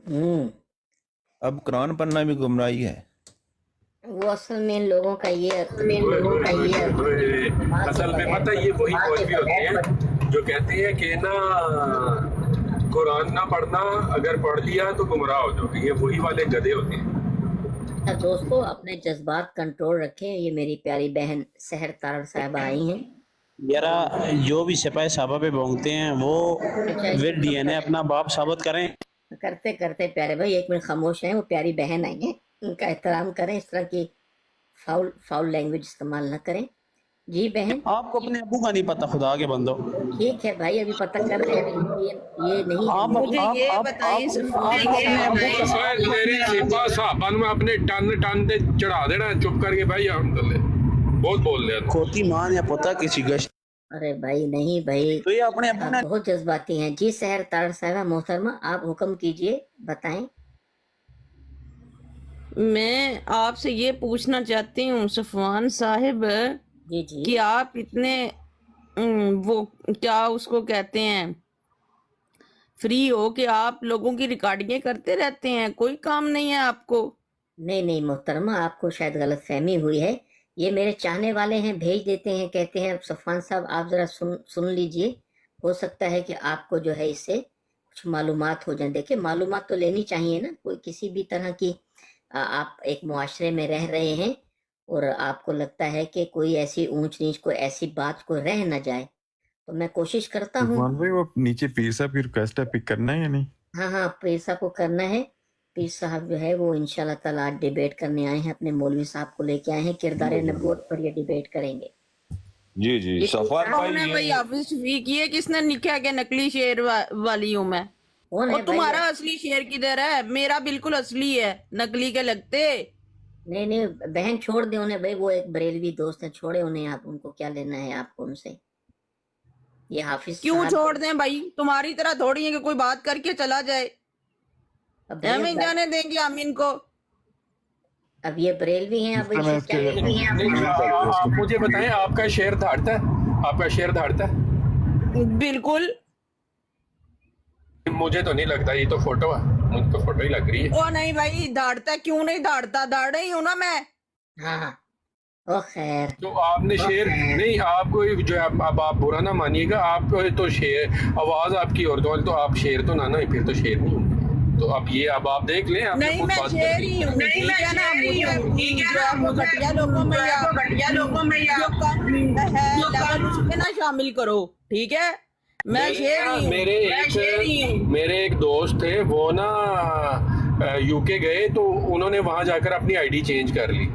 اب قرآن پڑھنا بھی گمراہی ہے. وہ اصل میں ان لوگوں کا یہ اصل میں پتہ یہ وہی مولوی ہوتے ہیں جو کہتے ہیں کہ نا قرآن نہ پڑھنا، اگر پڑھ لیا تو گمراہ ہو جاؤ. یہ وہی والے گدھے ہوتے ہیں. دوستو اپنے جذبات کنٹرول رکھیں. یہ میری پیاری بہن سحر تارڑ صاحبہ آئی ہیں. یارا جو بھی سپاہی صحابہ پہ بونگتے ہیں وہ ڈی این اے اپنا باپ ثابت کریں. کرتے پیارے بھائی ایک منٹ خاموش ہیں. وہ پیاری بہن آئی ہیں، ان کا احترام کریں، اس طرح کی فاؤل لینگویج استعمال نہ کریں. جی بہن. آپ کو اپنے ابو کا نہیں پتا، خدا کے بندو. ٹھیک ہے بھائی، ابھی پتہ کر رہے ہیں. یہ نہیں آپ مجھے یہ بتائیں میری سپا صاحبہ میں اپنے ٹن تے چڑھا دینا چپ کر کے بھائی. بہت بول رہے کھوتی ماں یا پوتا کسی گشت. ارے بھائی نہیں بھائی، تو یہ اپنے ابو نے بہت جذباتی ہیں. جی سحر تارڑ صاحبہ محترمہ، آپ حکم کیجئے، بتائیں. میں آپ سے یہ پوچھنا چاہتی ہوں صفوان صاحب جی کہ آپ اتنے وہ کیا اس کو کہتے ہیں فری ہو کہ آپ لوگوں کی ریکارڈنگیں کرتے رہتے ہیں، کوئی کام نہیں ہے آپ کو؟ نہیں محترمہ، آپ کو شاید غلط فہمی ہوئی ہے. یہ میرے چاہنے والے ہیں، بھیج دیتے ہیں، کہتے ہیں صفوان صاحب آپ ذرا سن لیجئے، ہو سکتا ہے کہ آپ کو جو ہے اس سے کچھ معلومات ہو جائیں. دیکھیں معلومات تو لینی چاہیے نا. کوئی کسی بھی طرح کی آپ ایک معاشرے میں رہ رہے ہیں اور آپ کو لگتا ہے کہ کوئی ایسی اونچ نیچ، کوئی ایسی بات کو رہ نہ جائے، تو میں کوشش کرتا ہوں. وہ نیچے پیر صاحب کی ریکویسٹ ہے، پک کرنا ہے یا نہیں؟ ہاں پیر صاحب کو کرنا ہے. پیر صاحب جو ہے وہ انشاءاللہ تعالیٰ آج ڈیبیٹ کرنے آئے ہیں، اپنے مولوی صاحب کو لے کے آئے ہیں، کردار نبوت پر یہ ڈیبیٹ کریں گے. جی صفوان بھائی حافظ شفیق، یہ کس نے لکھا کہ نقلی شعر والی ہوں میں؟ کون ہے اور تمہارا اصلی شعر کدھر ہے؟ میرا بالکل اصلی ہے، نقلی کے لگتے. نہیں بہن چھوڑ دیں انہیں بھائی، وہ ایک بریلوی دوست ہیں، چھوڑے انہیں. آپ ان کو کیا لینا ہے آپ کو ان سے؟ یہ حافظ کیوں چھوڑ دیں بھائی؟ تمہاری طرح تھوڑی ہے کہ کوئی بات کر کے چلا جائے. ہمیں جانے دیں گے ہم ان کو. اب یہ بریلوی ہیں. اب آپ مجھے بتائیں، آپ کا شعر دھاڑتا ہے؟ آپ کا شعر دھاڑتا ہے؟ بالکل. مجھے تو نہیں لگتا، یہ تو فوٹو ہے، مجھے تو فوٹو ہی لگ رہی ہے. او نہیں بھائی، دھاڑتا ہے. کیوں نہیں دھاڑتا؟ دھاڑے ہی ہوں نا میں. ہاں او خیر. تو آپ نے شعر نہیں، آپ کو جو ہے اب آپ برا نہ مانیے گا، آپ کو تو شعر آواز آپ کی اور تو آپ شعر تو نہ پھر تو شعر نہیں ہوں. تو اب یہ اب آپ دیکھ لیں. نہیں میں شعر ہی ہوں، ٹھیک ہے نا. مجھے گھٹیا لوگوں میں یا جو کم ہے لیول اس پہ نہ شامل کرو، ٹھیک ہے. میں شعر ہی ہوں. میرے ایک دوست تھے، وہ نا یو کے گئے تو انہوں نے وہاں جا کر اپنی آئی ڈی چینج کر لی.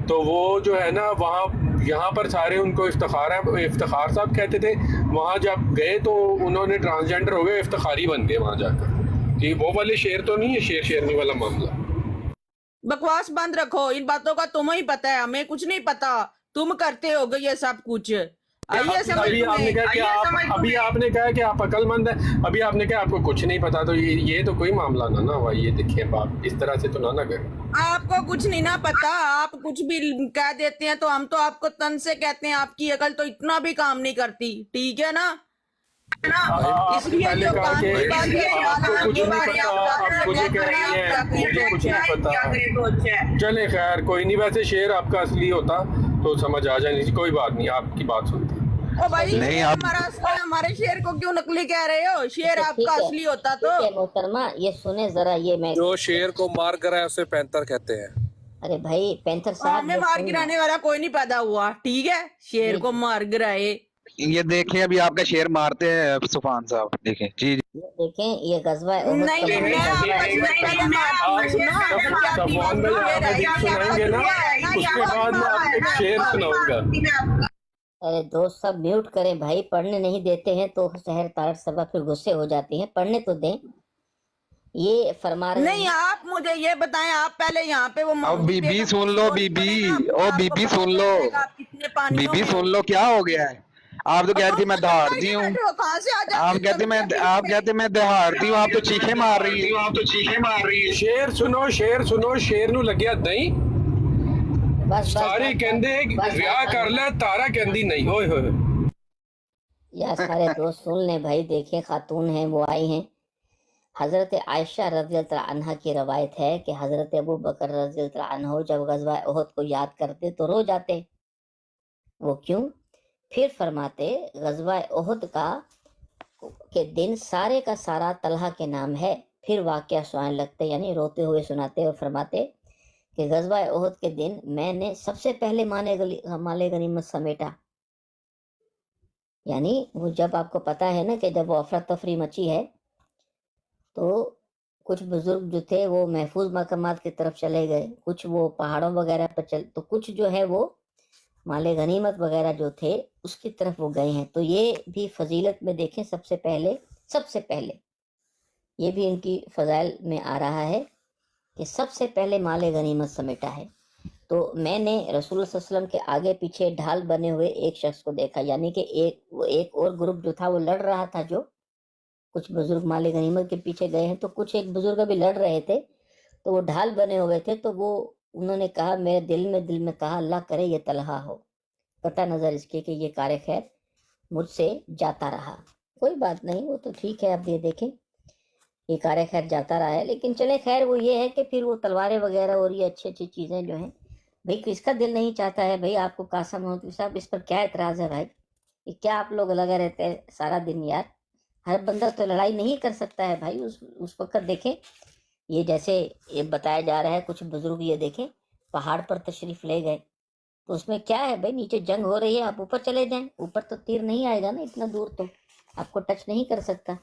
تو وہ جو ہے نا وہاں یہاں پر سارے ان کو افتخار صاحب کہتے تھے. وہاں جب گئے تو انہوں نے ٹرانسجینڈر ہو گئے، افتخاری بن گئے وہاں جا کر. کہ وہ والے شعر تو نہیں ہے، شیرنی والا معاملہ. بکواس بند رکھو. ان باتوں کا تمہیں ہی پتا ہے، ہمیں کچھ نہیں پتا. تم کرتے ہو گے یہ سب کچھ. ابھی آپ نے کہا کہ آپ عقل مند ہیں، ابھی آپ نے کہا آپ کو کچھ نہیں پتا. تو یہ تو کوئی معاملہ نہ ہوا. یہ دیکھیں آپ اس طرح سے تو نہ کریں. آپ کو کچھ نہیں نا پتا، آپ کچھ بھی کہہ دیتے ہیں تو ہم تو آپ کو تن سے کہتے ہیں. آپ کی عقل تو اتنا بھی کام نہیں کرتی، ٹھیک ہے نا. اس لیے جو کام کی بات ہے. چلیں خیر کوئی نہیں. ویسے شعر آپ کا اصلی ہوتا تو سمجھ آ جائے. کوئی بات نہیں، آپ کی بات سنتے. او بھائی ہمارا اصلی، ہمارے شعر کو کیوں نقلی کہہ رہے ہو؟ شعر آپ کا اصلی ہوتا تو. محترمہ یہ سنیں ذرا، یہ میں جو شیر کو مار کر ہے اسے پینتر کہتے ہیں. ارے بھائی پینتر صاحب، ہمیں مار گرانے والا کوئی نہیں پیدا ہوا، ٹھیک ہے. شیر کو مار گرائے. یہ دیکھیں ابھی آپ کا شعر مارتے ہیں صفوان صاحب، دیکھیں. جی دیکھیں یہ غزوہ دوست سب میوٹ کریں بھائی، پڑھنے نہیں دیتے ہیں تو سحر تارڑ صاحبہ پھر غصے ہو جاتی ہیں. پڑھنے تو دیں. یہ فرما رہے نہیں، آپ مجھے یہ بتائیں، آپ پہلے یہاں پہ وہ بی بی سن لو، بی بی او بی بی سن لو، بی بی سن لو. کیا ہو گیا ہے؟ آپ تو کہتی میں دہاڑتی ہوں، آپ کہتے میں دہاڑتی ہوں، آپ تو چیخیں مار رہی ہیں. شعر سنو، شعر نو لگیا نہیں. سارے کہندے ویاہ کر لے، تارا کہندی نہیں. ہوئے ہوئے یا سارے دوست سن لیں بھائی. دیکھیں خاتون ہیں وہ آئی ہیں. حضرت عائشہ رضی اللہ عنہ کی روایت ہے کہ حضرت ابو بکر رضی اللہ عنہ جب غزوہ احد کو یاد کرتے تو رو جاتے. وہ کیوں؟ پھر فرماتے غزوہ احد کا کہ دن سارے کا سارا طلحہ کے نام ہے. پھر واقعہ سنانے لگتے، یعنی روتے ہوئے سناتے اور فرماتے کہ غزوہ احد کے دن میں نے سب سے پہلے مال غنیمت سمیٹا. یعنی وہ جب آپ کو پتا ہے نا کہ جب وہ افراتفری مچی ہے تو کچھ بزرگ جو تھے وہ محفوظ مقامات کی طرف چلے گئے، کچھ وہ پہاڑوں وغیرہ پر تو کچھ جو ہے وہ مال غنیمت وغیرہ جو تھے اس کی طرف وہ گئے ہیں. تو یہ بھی فضیلت میں دیکھیں سب سے پہلے یہ بھی ان کی فضائل میں آ رہا ہے کہ سب سے پہلے مال غنیمت سمیٹا ہے. تو میں نے رسول اللہ صلی اللہ علیہ وسلم کے آگے پیچھے ڈھال بنے ہوئے ایک شخص کو دیکھا، یعنی کہ ایک اور گروپ جو تھا وہ لڑ رہا تھا. جو کچھ بزرگ مال غنیمت کے پیچھے گئے ہیں تو کچھ ایک بزرگ بھی لڑ رہے تھے، تو وہ ڈھال بنے ہوئے تھے. تو وہ انہوں نے کہا، میرے دل میں کہا اللہ کرے یہ طلحہ ہو، قطع نظر اس کے کہ یہ کار خیر مجھ سے جاتا رہا. کوئی بات نہیں، وہ تو ٹھیک ہے. اب یہ دیکھیں یہ کار خیر جاتا رہا ہے، لیکن چلے خیر وہ یہ ہے کہ پھر وہ تلواریں وغیرہ اور یہ اچھی چیزیں جو ہیں بھئی کس کا دل نہیں چاہتا ہے. بھئی آپ کو قاسم مودودی صاحب اس پر کیا اعتراض ہے بھائی؟ یہ کیا آپ لوگ لگا رہتے ہیں سارا دن؟ یار ہر بندہ تو لڑائی نہیں کر سکتا ہے بھائی. اس وقت دیکھیں یہ جیسے یہ بتایا جا رہا ہے، کچھ بزرگ یہ دیکھیں پہاڑ پر تشریف لے گئے، تو اس میں کیا ہے بھائی؟ نیچے جنگ ہو رہی ہے، آپ اوپر چلے جائیں. اوپر تو تیر نہیں آئے گا نا، اتنا دور تو آپ کو ٹچ نہیں کر سکتا.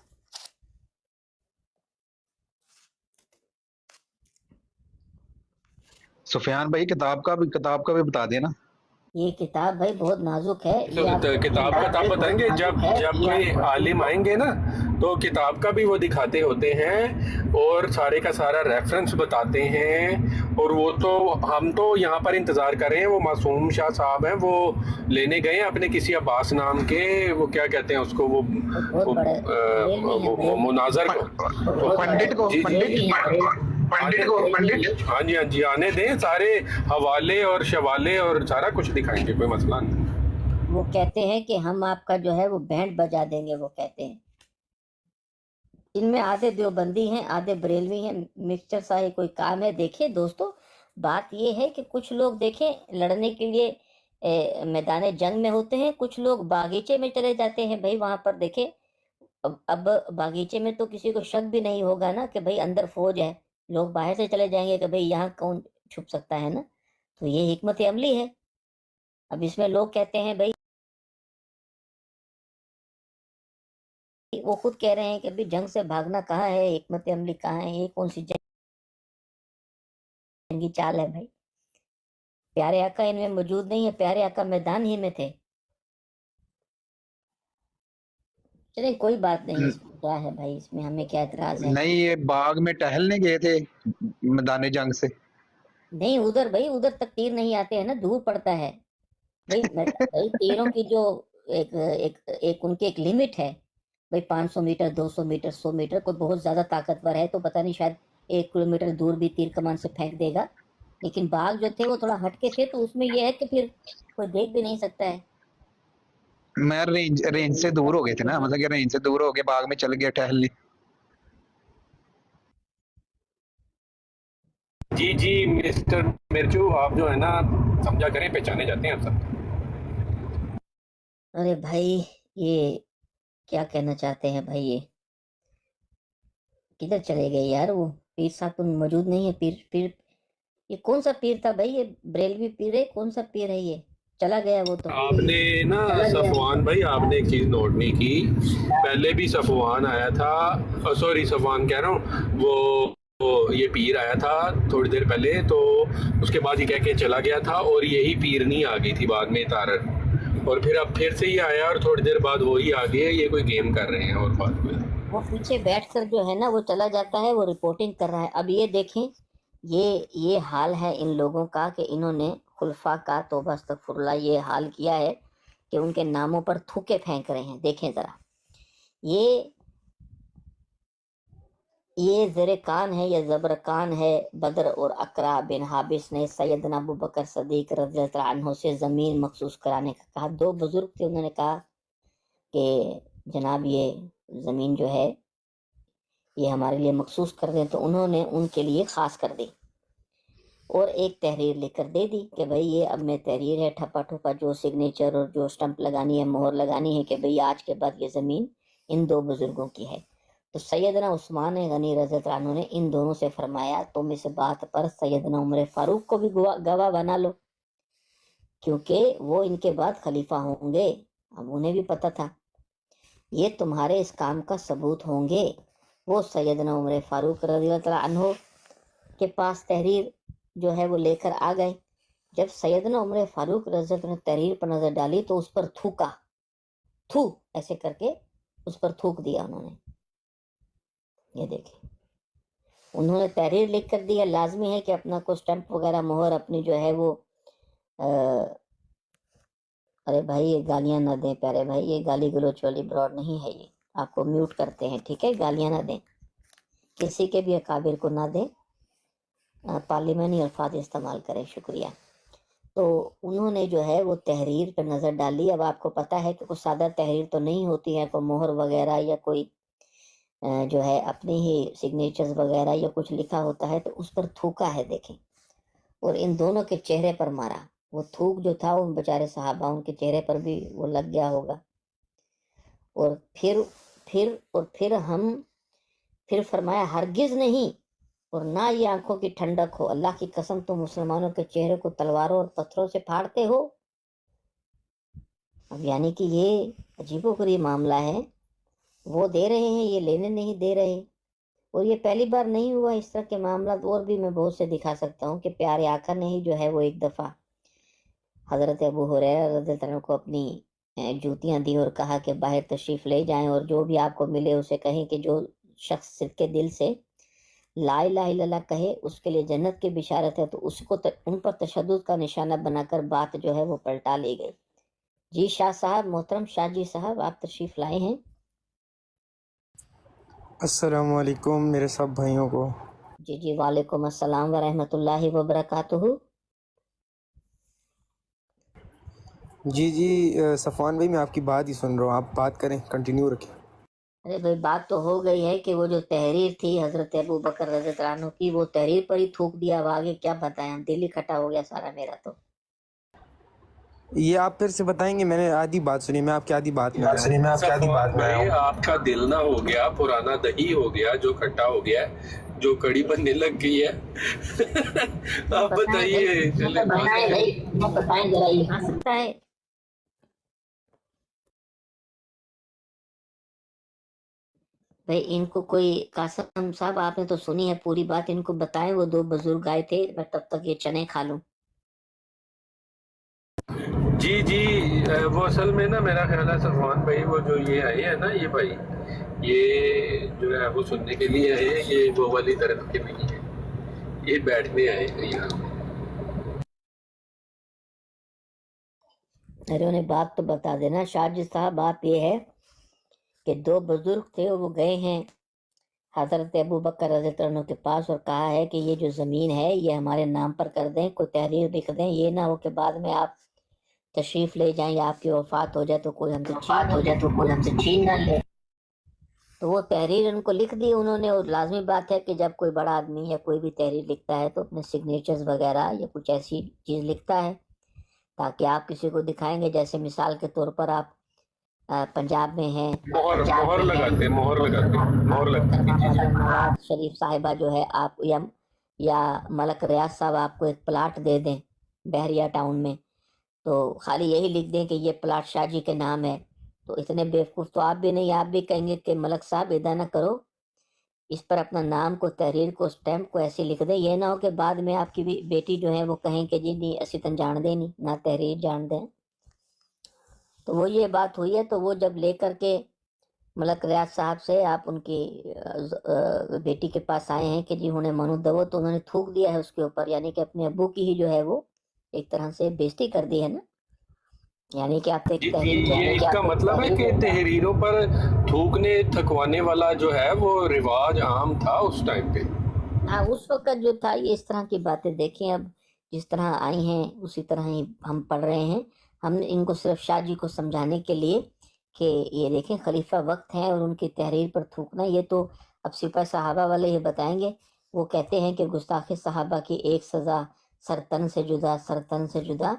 سفیان بھائی کتاب کا بھی بتا دینا. یہ کتاب بھائی بہت نازک ہے. تو کتاب کا آپ بتائیں گے جب کوئی عالم آئیں گے نا تو کتاب کا بھی وہ دکھاتے ہوتے ہیں اور سارے کا سارا ریفرنس بتاتے ہیں. اور وہ تو ہم تو یہاں پر انتظار کر رہے ہیں، وہ معصوم شاہ صاحب ہیں، وہ لینے گئے ہیں اپنے کسی عباس نام کے، وہ کیا کہتے ہیں اس کو، وہ مناظر کو، پنڈت کو ہاں جی آنے دیں، سارے حوالے اور شوالے اور سارا کچھ دکھائیں گے، کوئی مسئلہ نہیں. وہ کہتے ہیں کہ ہم آپ کا جو ہے وہ بینڈ بجا دیں گے. وہ کہتے ہیں ان میں آدھے دیوبندی ہیں، آدھے بریلوی ہیں، مکسچر سا ہی کوئی کام ہے. دیکھیں دوستو، بات یہ ہے کہ کچھ لوگ دیکھیں لڑنے کے لیے میدان جنگ میں ہوتے ہیں، کچھ لوگ باغیچے میں چلے جاتے ہیں. بھائی وہاں پر دیکھیں اب باغیچے میں تو کسی کو شک بھی نہیں ہوگا نا کہ بھائی اندر فوج ہے، لوگ باہر سے چلے جائیں گے کہ بھئی یہاں کون چھپ سکتا ہے نا. تو یہ حکمت عملی ہے. اب اس میں لوگ کہتے ہیں بھئی وہ خود کہہ رہے ہیں کہ بھئی جنگ سے بھاگنا کہاں ہے، حکمت عملی کہاں ہے، یہ کون سی جنگی چال ہے بھائی. پیارے آقا ان میں موجود نہیں ہے، پیارے آقا میدان ہی میں تھے. چلیں کوئی بات نہیں، اس میں کیا ہے بھائی، اس میں ہمیں کیا اعتراض ہے. نہیں یہ باغ میں ٹہلنے گئے تھے میدان جنگ سے. نہیں ادھر بھائی ادھر تک تیر نہیں آتے ہیں نا، دور پڑتا ہے بھائی تیروں کی جو ایک ان کی ایک لمٹ ہے بھائی، 500 میٹر 200 میٹر 100 میٹر. کوئی بہت زیادہ طاقتور ہے تو پتہ نہیں شاید 1 کلومیٹر دور بھی تیر کمان سے پھینک دے گا. لیکن باغ جو تھے وہ تھوڑا ہٹ کے تھے، تو اس میں یہ ہے کہ پھر کوئی دیکھ بھی نہیں سکتا ہے. میں رینج سے دور ہو گئے تھے نا، مطلب کہ رینج سے دور ہو کے باغ میں چل گئے ٹہلنے. جی مسٹر مرچو، آپ جو ہے نا سمجھا کریں، پہچانے جاتے ہیں آپ سب. ارے بھائی یہ کیا کہنا چاہتے ہیں بھائی، یہ کدھر چلے گئے یار؟ وہ پیر صاحب تو موجود نہیں ہے. پیر یہ کون سا پیر تھا بھائی؟ یہ بریلوی پیر ہے؟ کون سا پیر ہے یہ؟ چلا گیا وہ تو. آپ نے نا صفوان بھائی، آپ نے ایک چیز نوٹ نہیں کی، پہلے بھی صفوان آیا تھا، سوری صفوان کہہ رہا ہوں، وہ یہ پیر آیا تھا تھوڑی دیر پہلے، تو اس کے بعد یہ کہہ کے چلا گیا تھا، اور یہی پیر نہیں آ گئی تھی بعد میں تارر، اور پھر اب پھر سے ہی آیا اور تھوڑی دیر بعد وہی آ گیا. یہ کوئی گیم کر رہے ہیں اور بات کوئی. وہ پیچھے بیٹھ کر جو ہے نا وہ چلا جاتا ہے، وہ رپورٹنگ کر رہا ہے. اب یہ دیکھیں یہ حال ہے ان لوگوں کا کہ انہوں نے خلفاء کا توبہ استغفر اللہ یہ حال کیا ہے کہ ان کے ناموں پر تھوکے پھینک رہے ہیں. دیکھیں ذرا، یہ زرکان ہے یا زبرکان ہے. بدر اور اقرا بن حابس نے سیدنا ابو بکر صدیق رضی اللہ عنہ سے زمین مخصوص کرانے کا کہا. 2 بزرگ تھے، انہوں نے کہا کہ جناب یہ زمین جو ہے یہ ہمارے لیے مخصوص کر دیں، تو انہوں نے ان کے لیے خاص کر دی اور ایک تحریر لکھ کر دے دی کہ بھئی یہ اب میں تحریر ہے، ٹھپا ٹھپا جو سگنیچر اور جو اسٹمپ لگانی ہے، مہر لگانی ہے کہ بھئی آج کے بعد یہ زمین ان دو بزرگوں کی ہے۔ تو سیدنا عثمان غنی رضی اللہ عنہ نے ان دونوں سے فرمایا تم اس بات پر سیدنا عمر فاروق کو بھی گواہ بنا لو، کیونکہ وہ ان کے بعد خلیفہ ہوں گے۔ اب انہیں بھی پتہ تھا یہ تمہارے اس کام کا ثبوت ہوں گے۔ وہ سیدنا عمر فاروق رضی اللہ عنہ کے پاس تحریر جو ہے وہ لے کر آ گئے۔ جب سیدنا عمر فاروق رضی اللہ عنہ تحریر پر نظر ڈالی تو اس پر تھوکا، تھو ایسے کر کے اس پر تھوک دیا انہوں نے۔ یہ دیکھیں انہوں نے تحریر لکھ کر دیا، لازمی ہے کہ اپنا کوئی اسٹمپ وغیرہ مہر اپنی جو ہے وہ ارے بھائی یہ گالیاں نہ دیں پیارے بھائی، یہ گالی گلوچ والی براڈ نہیں ہے، یہ آپ کو میوٹ کرتے ہیں، ٹھیک ہے؟ گالیاں نہ دیں، کسی کے بھی اکابر کو نہ دیں، پارلیمانی الفاظ استعمال کریں، شکریہ۔ تو انہوں نے جو ہے وہ تحریر پر نظر ڈالی۔ اب آپ کو پتہ ہے کہ کوئی سادہ تحریر تو نہیں ہوتی ہے، کوئی مہر وغیرہ یا کوئی جو ہے اپنی ہی سگنیچرز وغیرہ یا کچھ لکھا ہوتا ہے، تو اس پر تھوکا ہے دیکھیں، اور ان دونوں کے چہرے پر مارا۔ وہ تھوک جو تھا ان بیچارے صحابہ ان کے چہرے پر بھی وہ لگ گیا ہوگا۔ اور پھر فرمایا ہرگز نہیں، اور نہ یہ آنکھوں کی ٹھنڈک ہو، اللہ کی قسم تم مسلمانوں کے چہرے کو تلواروں اور پتھروں سے پھاڑتے ہو۔ اب یعنی کہ یہ عجیب و غریب معاملہ ہے، وہ دے رہے ہیں، یہ لینے نہیں دے رہے۔ اور یہ پہلی بار نہیں ہوا، اس طرح کے معاملات اور بھی میں بہت سے دکھا سکتا ہوں کہ پیارے آقا نے ہی جو ہے وہ ایک دفعہ حضرت ابو ہریرہ رضی اللہ عنہ کو اپنی جوتیاں دی اور کہا کہ باہر تشریف لے جائیں، اور جو بھی آپ کو ملے اسے کہیں کہ جو شخص صدقے دل سے لا الہ الا اللہ کہے اس کے لیے جنت کی بشارت ہے۔ تو اس کو ان پر تشدد کا نشانہ بنا کر بات جو ہے وہ پلٹا لی گئی۔ جی شاہ صاحب، محترم شاہ جی صاحب، آپ تشریف لائے ہیں۔ السلام علیکم میرے سب بھائیوں کو۔ جی وعلیکم السلام ورحمۃ اللہ وبرکاتہ۔ جی صفوان بھائی میں آپ کی بات ہی سن رہا ہوں، آپ بات کریں، کنٹینیو رکھیں۔ ارے بھائی بات تو ہو گئی ہے کہ وہ جو تحریر تھی حضرت ابو بکر رضی اللہ عنہ کی، وہ تحریر پر ہی تھوک دیا۔ اب آگے کیا بتائیں، دل ہی کھٹا ہو گیا سارا میرا تو۔ یہ آپ پھر سے بتائیں گے؟ میں نے آدھی بات سنی، میں آپ کی آدھی بات میں آپ کا دل نہ ہو گیا، پرانا دہی ہو گیا جو کھٹا ہو گیا، جو کڑی بننے لگ گئی ہے۔ آپ بتائیے، بتائیں ذرا، یہ ہو سکتا ہے؟ بھائی ان کو کوئی، قاسم صاحب آپ نے تو سنی ہے پوری بات، ان کو بتائیں وہ دو بزرگ آئے تھے، میں تب تک یہ چنے کھا لوں۔ جی وہ اصل میں نا میرا خیال ہے صفوان بھائی، وہ جو یہ آئے ہیں نا، یہ بھائی یہ جو ہے وہ سننے کے لیے آئے ہیں، یہ وہ والی طرف کے نہیں ہے، یہ بیٹھنے آئے ہیں یہاں۔ ارے انہیں بات تو بتا دینا شاہ جی صاحب۔ بات یہ ہے کہ دو بزرگ تھے، وہ گئے ہیں حضرت ابو بکر رضی اللہ عنہ کے پاس اور کہا ہے کہ یہ جو زمین ہے یہ ہمارے نام پر کر دیں، کوئی تحریر لکھ دیں، یہ نہ ہو کہ بعد میں آپ تشریف لے جائیں یا آپ کی وفات ہو جائے تو کوئی ہم سے چھین نہ لے۔ تو وہ تحریر ان کو لکھ دی انہوں نے، اور لازمی بات ہے کہ جب کوئی بڑا آدمی یا کوئی بھی تحریر لکھتا ہے تو اپنے سگنیچرز وغیرہ یا کچھ ایسی چیز لکھتا ہے تاکہ آپ کسی کو دکھائیں گے، جیسے مثال کے طور پر آپ پنجاب میں ہیں، مہر لگاتے نواز شریف صاحبہ جو ہے آپ یا ملک ریاض صاحب آپ کو ایک پلاٹ دے دیں بحریہ ٹاؤن میں، تو خالی یہی لکھ دیں کہ یہ پلاٹ شاہ جی کے نام ہے، تو اتنے بیوقوف تو آپ بھی نہیں، آپ بھی کہیں گے کہ ملک صاحب ادا نہ کرو، اس پر اپنا نام کو، تحریر کو، اسٹیمپ کو ایسے لکھ دیں، یہ نہ ہو کہ بعد میں آپ کی بیٹی جو ہے وہ کہیں کہ جی نہیں اسی تن جان دیں نہیں، نہ تحریر جان دیں۔ تو وہ یہ بات ہوئی ہے، تو وہ جب لے کر کے ملک ریاض صاحب سے آپ ان کی بیٹی کے پاس آئے ہیں کہ جی انہیں منو دو، تو انہوں نے تھوک دیا ہے اس کے اوپر، یعنی کہ اپنے ابو کی ہی جو ہے وہ ایک طرح سے بےزتی کر دی ہے نا، یعنی کہ آپ ایک یہ اس کا مطلب ہے کہ تحریروں پر تھوکنے تھکوانے والا جو ہے وہ رواج عام تھا اس ٹائم پہ۔ ہاں اس وقت جو تھا، یہ اس طرح کی باتیں دیکھیں اب جس طرح آئی ہیں اسی طرح ہی ہم پڑھ رہے ہیں۔ ہم نے ان کو صرف شاہ جی کو سمجھانے کے لیے کہ یہ دیکھیں خلیفہ وقت ہیں اور ان کی تحریر پر تھوکنا، یہ تو اب سپاہ صحابہ والے یہ بتائیں گے، وہ کہتے ہیں کہ گستاخی صحابہ کی ایک سزا سرتن سے جدا، سرتن سے جدا،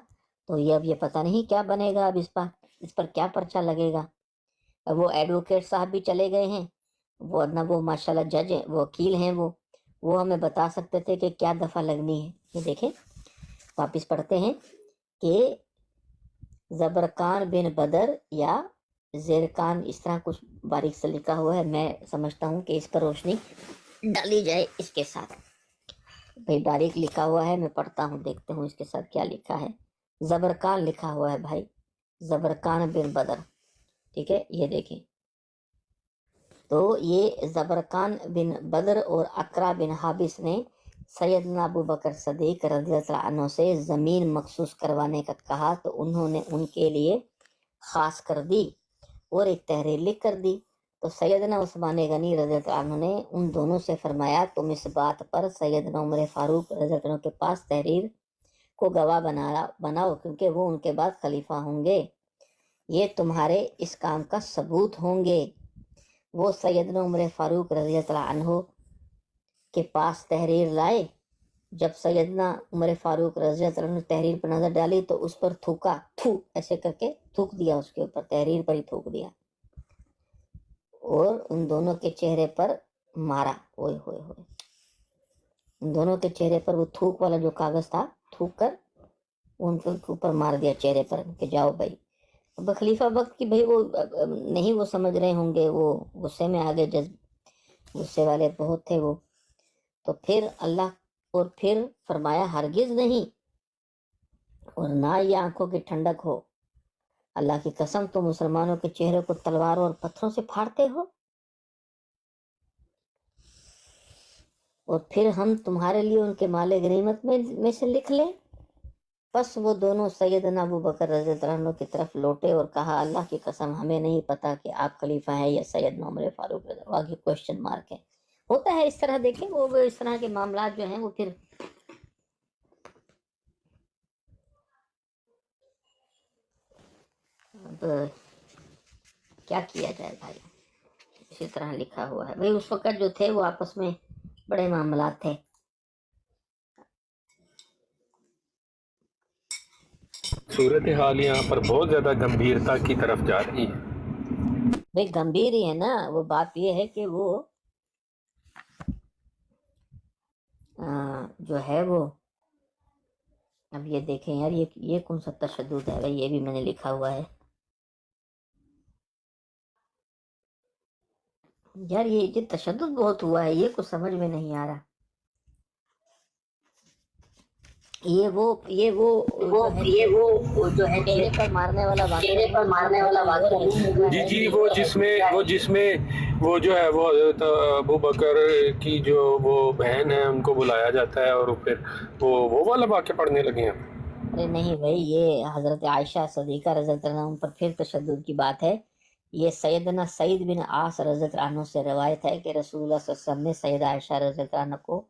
تو یہ اب یہ پتہ نہیں کیا بنے گا، اب اس پر کیا پرچہ لگے گا۔ اب وہ ایڈوکیٹ صاحب بھی چلے گئے ہیں، وہ ماشاءاللہ جج ہیں، وہ وکیل ہیں، وہ ہمیں بتا سکتے تھے کہ کیا دفعہ لگنی ہے۔ یہ دیکھیں، واپس پڑھتے ہیں کہ زبرکان بن بدر یا زیرکان، اس طرح کچھ باریک سے لکھا ہوا ہے، میں سمجھتا ہوں کہ اس پر روشنی ڈالی جائے اس کے ساتھ۔ بھائی باریک لکھا ہوا ہے، میں پڑھتا ہوں، دیکھتے ہوں اس کے ساتھ کیا لکھا ہے۔ زبرکان لکھا ہوا ہے بھائی، زبرکان بن بدر، ٹھیک ہے، یہ دیکھیں۔ تو یہ زبرکان بن بدر اور اقرا بن حابس نے سیدنا ابو بکر صدیق رضی اللہ عنہ سے زمین مخصوص کروانے کا کہا، تو انہوں نے ان کے لیے خاص کر دی اور ایک تحریر لکھ کر دی۔ تو سیدنا عثمان غنی رضی اللہ عنہ نے ان دونوں سے فرمایا تم اس بات پر سیدنا عمر فاروق رضی اللہ عنہ کے پاس تحریر کو گواہ بناؤ، کیونکہ وہ ان کے بعد خلیفہ ہوں گے، یہ تمہارے اس کام کا ثبوت ہوں گے۔ وہ سیدنا عمر فاروق رضی اللہ عنہ کے پاس تحریر لائے۔ جب سیدنا عمر فاروق رضی اللہ عنہ نے تحریر پر نظر ڈالی تو اس پر تھوکا، ایسے کر کے تھوک دیا، اس کے اوپر تحریر پر ہی تھوک دیا، اور ان دونوں کے چہرے پر مارا، اوئے ہوئے ہوئے، ان دونوں کے چہرے پر وہ تھوک والا جو کاغذ تھا تھوک کر ان کے اوپر مار دیا چہرے پر کہ جاؤ بھائی۔ اب خلیفہ وقت کی بھائی وہ نہیں وہ سمجھ رہے ہوں گے، وہ غصے میں آگے، غصے والے بہت تھے وہ، تو پھر اللہ اور پھر فرمایا ہرگز نہیں، اور نہ یہ آنکھوں کی ٹھنڈک ہو، اللہ کی قسم تم مسلمانوں کے چہرے کو تلواروں اور پتھروں سے پھاڑتے ہو، اور پھر ہم تمہارے لیے ان کے مال غنیمت میں سے لکھ لیں۔ پس وہ دونوں سیدنا ابو بکر رضی اللہ عنہ کی طرف لوٹے اور کہا اللہ کی قسم ہمیں نہیں پتا کہ آپ خلیفہ ہیں یا سیدنا عمر فاروق رضی اللہ عنہ، کوشچن مارک ہے، ہوتا ہے اس طرح۔ دیکھیں وہ اس طرح کے معاملات جو ہیں وہ پھر اب کیا کیا جائے بھائی، اسی طرح لکھا ہوا ہے۔ بھائی اس وقت جو تھے وہ آپس میں بڑے معاملات تھے۔ صورتحال یہاں پر بہت زیادہ گمبھیرتا کی طرف جا رہی ہے۔ بھائی گمبھیر ہی ہے نا، وہ بات یہ ہے کہ وہ جو ہے وہ، اب یہ دیکھیں یار، یہ کون سا تشدد ہے بھائی، یہ بھی میں نے لکھا ہوا ہے یار، یہ تشدد بہت ہوا ہے، یہ کچھ سمجھ میں نہیں آ رہا۔ یہ وہ جو ہے چہرے پر مارنے والا واقعہ، جی وہ جو ہے وہ ابو بکر کی جو وہ بہن ہے ان کو بلایا جاتا ہے اور پھر وہ والا واقعہ پڑھنے لگے ہیں۔ ارے نہیں بھائی، یہ حضرت عائشہ صدیقہ رضی اللہ عنہ پر پھر تشدد کی بات ہے۔ یہ سیدنا سعید بن عاص رضی اللہ عنہ سے روایت ہے کہ رسول اللہ صلی اللہ علیہ وسلم نے سیدہ عائشہ رضی اللہ عنہ کو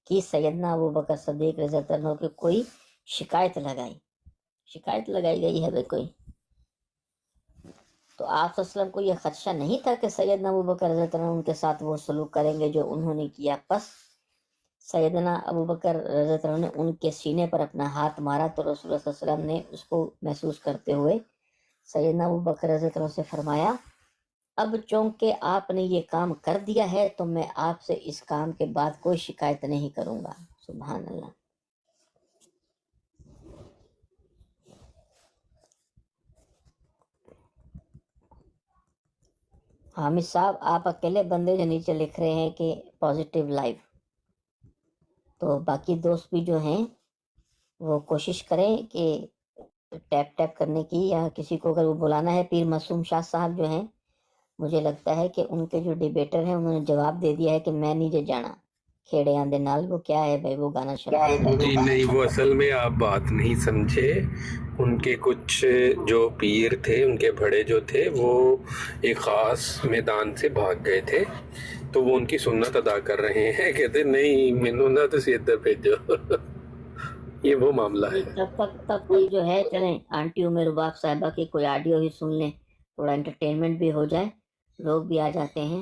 کہ سیدنا ابو بکر صدیق رضی اللہ عنہ کی کوئی شکایت لگائی گئی ہے بھائی کوئی، تو آپ صلی اللہ علیہ وسلم کو یہ خدشہ نہیں تھا کہ سیدنا ابو بکر رضی اللہ عنہ ان کے ساتھ وہ سلوک کریں گے جو انہوں نے کیا؟ پس سیدنا ابو بکر رضی اللہ عنہ نے ان کے سینے پر اپنا ہاتھ مارا، تو رسول اللہ صلی اللہ علیہ وسلم نے اس کو محسوس کرتے ہوئے سیدنا ابو بکر رضی اللہ عنہ سے فرمایا اب چونکہ آپ نے یہ کام کر دیا ہے تو میں آپ سے اس کام کے بعد کوئی شکایت نہیں کروں گا۔ سبحان اللہ۔ حامد صاحب آپ اکیلے بندے جو نیچے لکھ رہے ہیں کہ پازیٹیو لائف، تو باقی دوست بھی جو ہیں وہ کوشش کریں کہ ٹیپ کرنے کی، یا کسی کو اگر وہ بلانا ہے۔ پیر معصوم شاہ صاحب جو ہیں، مجھے لگتا ہے کہ ان کے جو ڈیبیٹر ہیں انہوں نے جواب دے دیا ہے کہ میں نہیں جانا کھیڑے آندے نال، وہ کیا ہے بھائی، وہ گانا جی نہیں، وہ اصل میں آپ بات نہیں سمجھے، ان کے کچھ جو پیر تھے، ان کے بڑے جو تھے، وہ ایک خاص میدان سے بھاگ گئے تھے، تو وہ ان کی سنت ادا کر رہے ہیں، کہتے نہیں مینوں نہ تسی ادھر بھیجو۔ یہ وہ معاملہ ہے۔ تب کوئی جو ہے، چلیں آنٹی عمر رباب صاحبہ کی کوئی آڈیو ہی سن لیں، تھوڑا انٹرٹینمنٹ بھی ہو جائے، لوگ بھی آ جاتے ہیں۔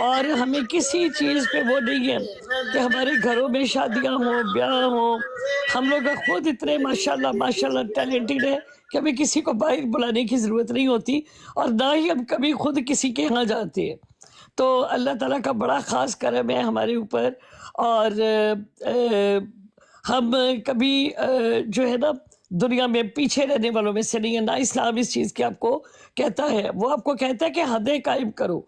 اور ہمیں کسی چیز پہ وہ نہیں ہے کہ ہمارے گھروں میں شادیاں ہوں، بیاہ ہوں. ہم لوگ خود اتنے ماشاءاللہ ٹیلنٹڈ ہیں کہ ہمیں کسی کو باہر بلانے کی ضرورت نہیں ہوتی، اور نہ ہی ہم کبھی خود کسی کے یہاں جاتے ہیں. تو اللہ تعالیٰ کا بڑا خاص کرم ہے ہمارے اوپر. اور ہم کبھی جو ہے نا دنیا میں پیچھے رہنے والوں میں سے نہیں ہے. نہ اسلام اس چیز کی آپ کو کہتا ہے، وہ آپ کو کہتا ہے کہ حدیں قائم کرو.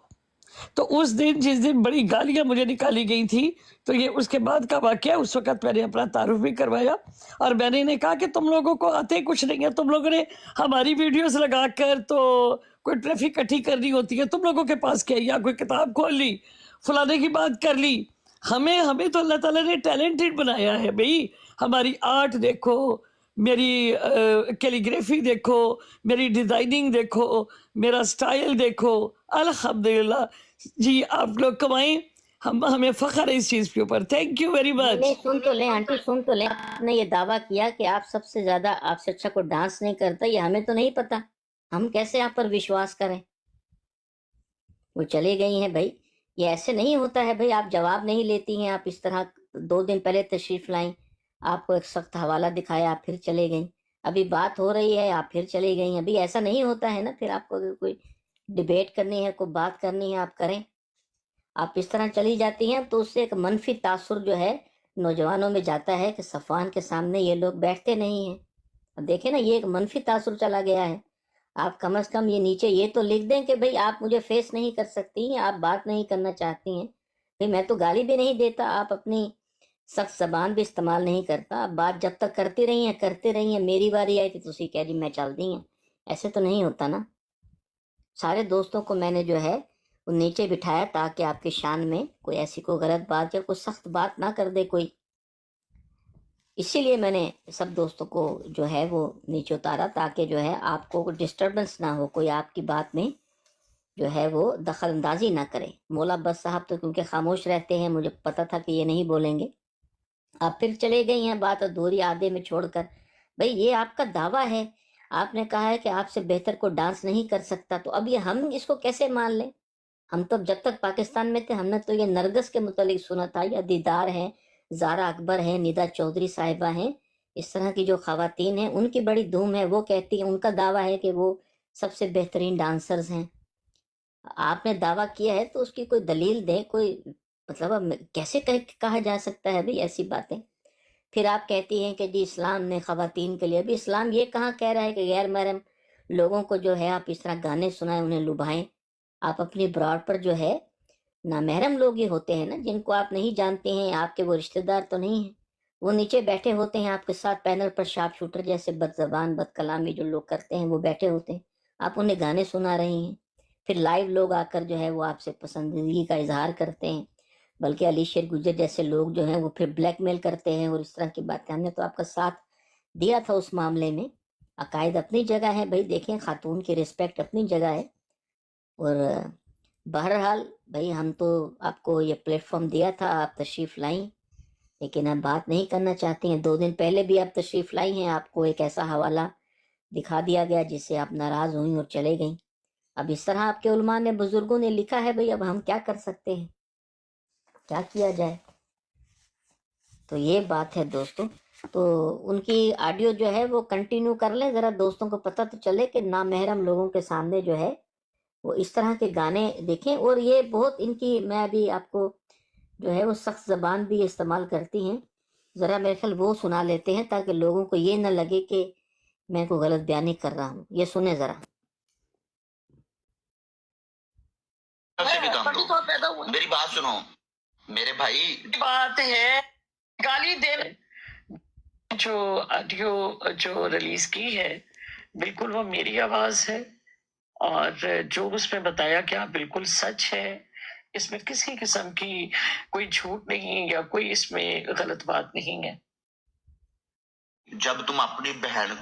تو اس دن جس دن بڑی گالیاں مجھے نکالی گئی تھی، تو یہ اس کے بعد کا واقعہ. اس وقت میں نے اپنا تعارف بھی کروایا اور میں نے انہیں کہا کہ تم لوگوں کو آتے کچھ نہیں ہے، تم لوگوں نے ہماری ویڈیوز لگا کر تو کوئی ٹریفک اکٹھی کرنی ہوتی ہے، تم لوگوں کے پاس کیا، یا کوئی کتاب کھول لی، فلانے کی بات کر لی. ہمیں تو اللہ تعالیٰ نے ٹیلنٹڈ بنایا ہے بھئی. ہماری آرٹ دیکھو، میری کیلیگرافی دیکھو، میری ڈیزائننگ دیکھو، میرا سٹائل دیکھو. الحمدللہ جی، آپ لوگ کمائیں، ہمیں فخر ہے اس چیز کے اوپر. Thank you very much. نہیں، سن تو لیں آنٹی، سن تو لیں. آپ نے یہ دعویٰ کیا کہ آپ سب سے زیادہ، آپ سے اچھا کوئی ڈانس نہیں کرتا. یہ ہمیں تو نہیں پتا، ہم کیسے آپ پر وشواس کریں. وہ چلے گئی ہیں بھائی، یہ ایسے نہیں ہوتا ہے بھائی. آپ جواب نہیں لیتی ہیں. آپ اس طرح 2 دن پہلے تشریف لائیں، آپ کو ایک سخت حوالہ دکھایا، آپ پھر چلے گئیں. ابھی بات ہو رہی ہے، آپ پھر چلے گئی ہیں. ابھی ایسا نہیں ہوتا ہے نا. پھر آپ کو اگر کوئی ڈیبیٹ کرنی ہے، کوئی بات کرنی ہے، آپ کریں. آپ اس طرح چلی جاتی ہیں تو اس سے ایک منفی تاثر جو ہے نوجوانوں میں جاتا ہے کہ صفوان کے سامنے یہ لوگ بیٹھتے نہیں ہیں. اب دیکھیں نا، یہ ایک منفی تاثر چلا گیا ہے. آپ کم از کم یہ نیچے یہ تو لکھ دیں کہ بھئی آپ مجھے فیس نہیں کر سکتی ہیں، آپ بات نہیں کرنا چاہتی ہیں. بھئی میں تو گالی بھی نہیں دیتا، آپ اپنی سخت زبان بھی استعمال نہیں کرتا. آپ بات جب تک کرتی رہی ہیں، میری باری آئی تھی تو اسی کہہ دی میں چل دی ہیں. ایسے تو نہیں ہوتا نا. سارے دوستوں کو میں نے جو ہے وہ نیچے بٹھایا تاکہ آپ کی شان میں کوئی ایسی کوئی غلط بات یا کوئی سخت بات نہ کر دے کوئی. اسی لیے میں نے سب دوستوں کو جو ہے وہ نیچے اتارا تاکہ جو ہے آپ کو ڈسٹربنس نہ ہو، کوئی آپ کی بات میں جو ہے وہ دخل اندازی نہ کرے. مولا عباس صاحب تو کیونکہ خاموش رہتے ہیں، مجھے پتا تھا کہ یہ نہیں بولیں گے. آپ پھر چلے گئی ہیں بات ادھوری آدھے میں چھوڑ کر. بھئی یہ آپ کا دعویٰ ہے، آپ نے کہا ہے کہ آپ سے بہتر کوئی ڈانس نہیں کر سکتا. تو اب یہ ہم اس کو کیسے مان لیں؟ ہم تو جب تک پاکستان میں تھے ہم نے تو یہ نرگس کے متعلق سنا تھا، یا دیدار ہیں، زارا اکبر ہیں، ندا چودھری صاحبہ ہیں، اس طرح کی جو خواتین ہیں ان کی بڑی دھوم ہے. وہ کہتی ہیں، ان کا دعویٰ ہے کہ وہ سب سے بہترین ڈانسرز ہیں. آپ نے دعویٰ کیا ہے تو اس کی کوئی دلیل دیں. کوئی مطلب اب کیسے کہا جا سکتا ہے بھئی ایسی باتیں. پھر آپ کہتی ہیں کہ جی اسلام نے خواتین کے لیے. ابھی اسلام یہ کہاں کہہ رہا ہے کہ غیر محرم لوگوں کو جو ہے آپ اس طرح گانے سنائیں، انہیں لبھائیں. آپ اپنی براڈ پر جو ہے نامحرم لوگ ہی ہوتے ہیں نا، جن کو آپ نہیں جانتے ہیں، آپ کے وہ رشتہ دار تو نہیں ہیں. وہ نیچے بیٹھے ہوتے ہیں آپ کے ساتھ پینل پر، شارپ شوٹر جیسے بد زبان بد کلامی جو لوگ کرتے ہیں وہ بیٹھے ہوتے ہیں. آپ انہیں گانے سنا رہی ہیں. پھر لائیو لوگ آ کر جو ہے وہ آپ سے پسندیدگی کا اظہار کرتے ہیں. بلکہ علی شیر گجر جیسے لوگ جو ہیں وہ پھر بلیک میل کرتے ہیں اور اس طرح کی باتیں. ہم نے تو آپ کا ساتھ دیا تھا اس معاملے میں. عقائد اپنی جگہ ہے بھائی، دیکھیں خاتون کی رسپیکٹ اپنی جگہ ہے. اور بہرحال بھائی ہم تو آپ کو یہ پلیٹ فارم دیا تھا، آپ تشریف لائیں، لیکن آپ بات نہیں کرنا چاہتی ہیں. 2 دن پہلے بھی آپ تشریف لائی ہیں، آپ کو ایک ایسا حوالہ دکھا دیا گیا جس سے آپ ناراض ہوئیں اور چلے گئیں. اب اس طرح آپ کے علماء نے، بزرگوں نے لکھا ہے بھائی، اب ہم کیا کر سکتے ہیں، کیا کیا جائے. تو یہ بات ہے دوستوں. تو ان کی آڈیو جو ہے وہ کنٹینیو کر لیں ذرا، دوستوں کو پتہ تو چلے کہ نامحرم لوگوں کے سامنے جو ہے وہ اس طرح کے گانے دیکھیں. اور یہ بہت ان کی، میں ابھی آپ کو جو ہے وہ سخت زبان بھی استعمال کرتی ہیں. ذرا میرے خیال وہ سنا لیتے ہیں تاکہ لوگوں کو یہ نہ لگے کہ میں کوئی غلط بیانی کر رہا ہوں. یہ سنیں ذرا. میری بات سنو میرے بھائی، بات ہے گالی دے جو آڈیو جو ریلیز کی ہے بالکل وہ میری آواز ہے، اور جو اس میں بتایا گیا بالکل سچ ہے. اس میں کسی قسم کی کوئی جھوٹ نہیں یا کوئی اس میں غلط بات نہیں ہے. جب تم اپنی بہن